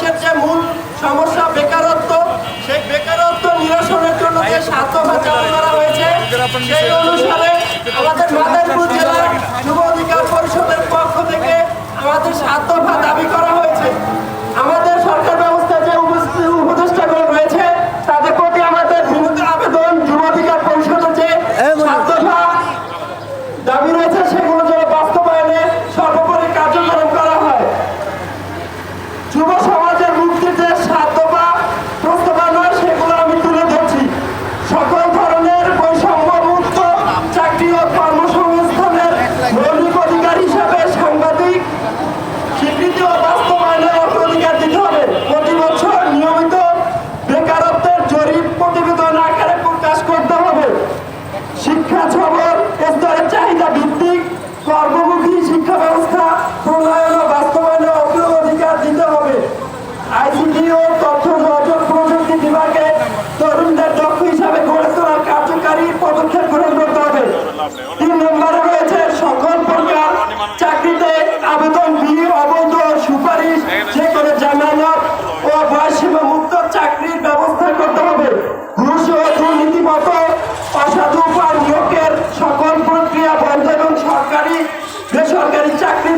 বাংলাদেশের যে মূল সমস্যা বেকারত্ব, সেই বেকারত্ব নিরসনের জন্য যে স্বার্থভাব চালু করা হয়েছে, সেই অনুসারে আমাদের মাদারীপুর জেলার যুব অধিকার পরিষদের পক্ষ থেকে আমাদের স্বার্থভাব দাবি করা হয়েছে। আমাদের সরকার ব্যবস্থা যে উপদেষ্টাগুলো রয়েছে তাদের প্রতি আমাদের বিনীত আবেদন, যুব অধিকার পরিষদের যে স্বার্থভাব দাবি রয়েছে সেগুলো যেন বাস্তবায়নে সর্বোপরি কার্যক্রম করা হয়। যুব সমাজের মুক্তির যে স্বার্থবা প্রস্তাবনা সেগুলো আমি তুলে ধরছি। সকল ধরনের বৈষম্য মুক্ত চাকরি ও কর্মসংস্থানের মৌলিক অধিকার হিসাবে সাংবাদিক স্বীকৃতি ও বাস্তবায়নের অগ্রাধিকার দিতে হবে। প্রতি বছর নিয়মিত বেকারত্বের জরিপ প্রতিবেদন আকারে প্রকাশ করতে হবে। শিক্ষা সবর স্তরের চাহিদা ভিত্তিক কর্মমুখী শিক্ষা ব্যবস্থা প্রণয়ন ও বাস্তবায়নে অগ্রাধিকার দিতে হবে। আইসিটি ও তথ্য যোগাযোগ প্রযুক্তি বিভাগে তরুণদের দক্ষ হিসাবে গড়ে তোলার কার্যকারী পদক্ষেপ গ্রহণ করতে হবে। 3 নম্বরে রয়েছে সকল প্রকার চাকরিতে আবেদন ফি, অবৈধ সুপারিশ, যে কোনো জামানত ও বয়সীমা মুক্ত চাকরির ব্যবস্থা করতে হবে। ঘুষ ও দুর্নীতিমত অসাধু উপায় নিয়োগের সকল প্রক্রিয়া বন্ধ এবং সরকারি বেসরকারি চাকরি